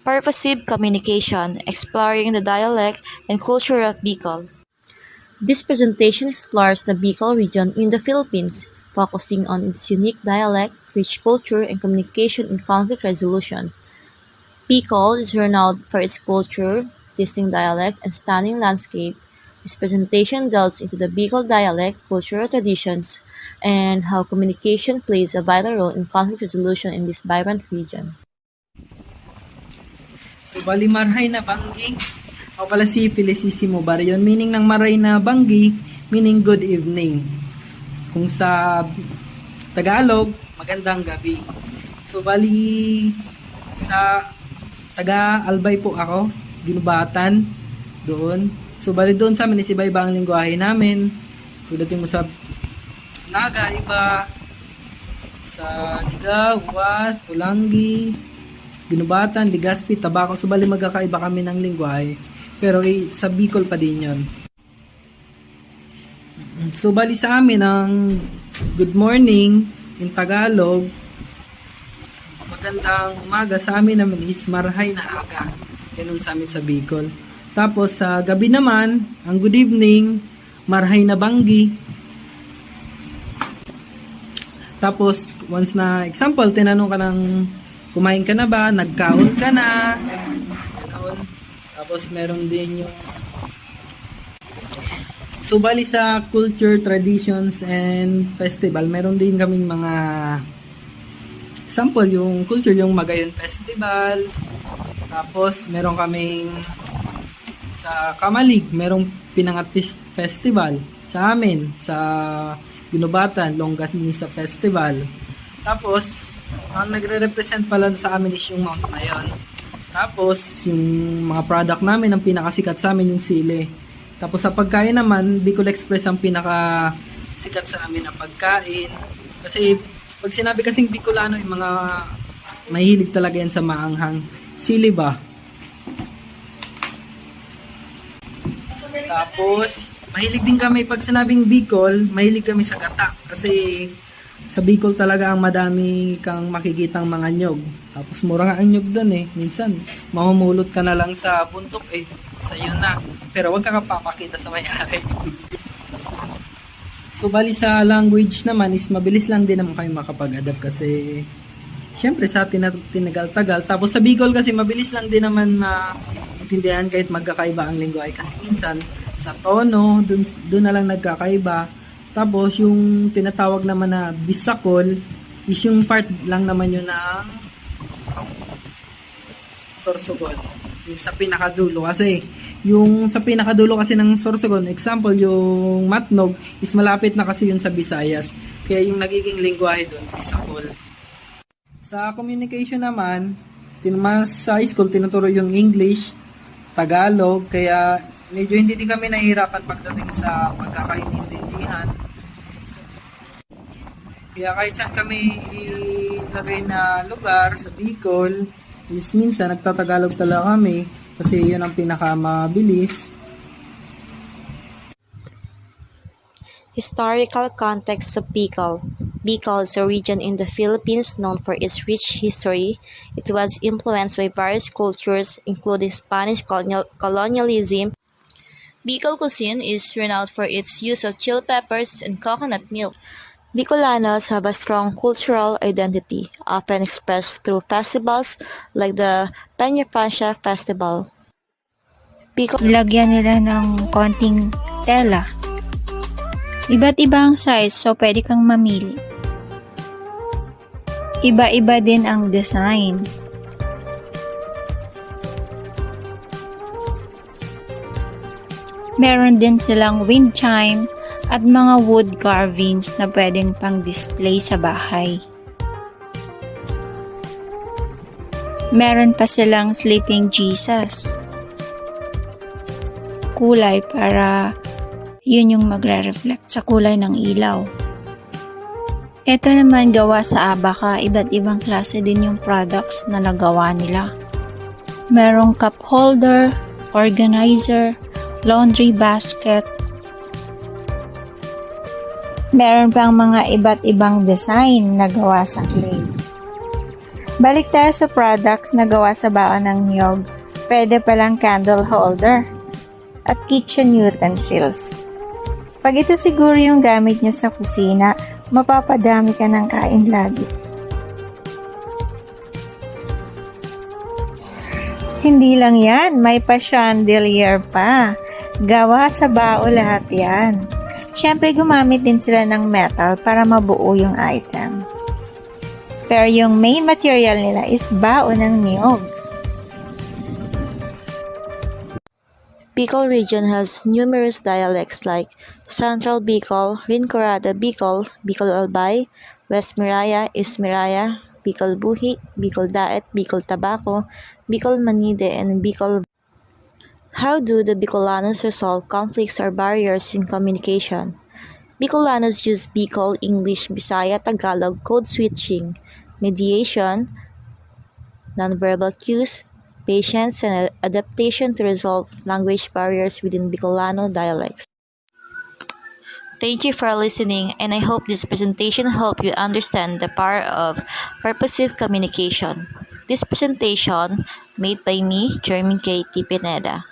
Purposive Communication, Exploring the Dialect and Culture of Bicol. This presentation explores the Bicol region in the Philippines, focusing on its unique dialect, rich culture, and communication in conflict resolution. Bicol is renowned for its culture, distinct dialect, and stunning landscape. This presentation delves into the Bicol dialect, cultural traditions, and how communication plays a vital role in conflict resolution in this vibrant region. So, bali maray na banggi. Ako pala si Felicissimo Barrion. Meaning ng maray na banggi, meaning good evening. Kung sa Tagalog, magandang gabi. So, bali sa taga-Albay po ako, Ginubatan, doon. So, bali doon sa amin, isiba-iba ang lingwahe namin. Pagdating mo sa Naga, iba. Sa Liga, Uwas, Pulangi, Ginubatan, Legazpi, Tabaco. So, bali magkakaiba kami ng lingwahe. Pero sa Bicol pa din yun. So, bali sa amin ang good morning in Tagalog. Magandang umaga sa amin naman is marahay na aga. Ganun sa amin sa Bicol. Tapos sa gabi naman, ang good evening, marahay na banggi. Tapos once na example, tinanong ka ng kumain ka na ba, nagkaon ka na. Ganun. Tapos meron din yung so bali sa culture, traditions, and festival, meron din kaming mga example, yung culture, yung Magayon Festival. Tapos meron kaming sa Kamalig, merong Pinangatis Festival. Sa amin, sa Ginubatan, Longganisa Festival. Tapos, ang nagre-represent pala sa amin is yung Mount Mayon. Tapos, yung mga product namin, ang pinakasikat sa amin yung sili. Tapos sa pagkain naman, Bicol Express ang pinakasikat sa amin na pagkain. Kasi, pag sinabi kasing Bicolano, yung mga mahilig talaga yan sa maanghang. Sili ba? Tapos, mahilig din kami, pag sinabing Bicol, mahilig kami sa gata. Kasi, sa Bicol talaga ang madami kang makikitang mga nyog. Tapos, mura nga ang nyog doon eh. Minsan, mamumulot ka na lang sa buntok eh. Sa'yo na. Pero, wag ka papakita sa may-ari. So, bali sa language naman is mabilis lang din naman kayo makapag-adapt kasi syempre sa atin na tinagal-tagal. Tapos sa Bicol kasi mabilis lang din naman maintindihan kahit magkakaiba ang lingwahe. Kasi minsan sa tono, dun na lang nagkakaiba. Tapos yung tinatawag naman na Bisakol is yung part lang naman yun ng Sorsogon. Yung sa pinakadulo kasi yung sa pinakadulo kasi ng Sorsogon, example yung Matnog is malapit na kasi yun sa Visayas. Kaya yung nagiging lingwahe doon, Bisakol. Sa communication naman, sa school tinuturo yung English, Tagalog, kaya medyo hindi din kami nahihirapan pagdating sa pagkakaintindihan. Kaya kahit saan kami ilagay na lugar sa Bicol, is minsan nagtatagalog talaga kami kasi yun ang pinakamabilis. Historical context of Bicol. Bicol is a region in the Philippines known for its rich history. It was influenced by various cultures, including Spanish colonialism. Bicol cuisine is renowned for its use of chili peppers and coconut milk. Bicolanos have a strong cultural identity, often expressed through festivals like the Peña Francia Festival. Ilagyan nila ng konting tela. Iba't iba ang size, so pwede kang mamili. Iba-iba din ang design. Meron din silang wind chime at mga wood carvings na pwedeng pang-display sa bahay. Meron pa silang sleeping Jesus. Kulay para yun yung magre-reflect sa kulay ng ilaw. Ito naman gawa sa abaka, iba't ibang klase din yung products na nagawa nila. Merong cup holder, organizer, laundry basket. Meron pang mga iba't ibang design na gawa sa clay. Balik tayo sa products na gawa sa baon ng niyog. Pwede palang candle holder at kitchen utensils. Pag ito siguro yung gamit nyo sa kusina, mapapadami ka ng kain lagi. Hindi lang yan, may pa-chandelier pa. Gawa sa bao lahat yan. Siyempre gumamit din sila ng metal para mabuo yung item. Pero yung main material nila is bao ng niyog. Bicol region has numerous dialects like Central Bicol, Rincorada Bicol, Bicol Albay, West Miraya, East Miraya, Bicol Buhi, Bicol Daet, Bicol Tabaco, Bicol Manide, and Bicol. How do the Bicolanos resolve conflicts or barriers in communication? Bicolanos use Bicol, English, Bisaya, Tagalog, code switching, mediation, nonverbal cues, patience, and adaptation to resolve language barriers within Bicolano dialects. Thank you for listening, and I hope this presentation helped you understand the power of purposive communication. This presentation made by me, Jeremy K. T. Pineda.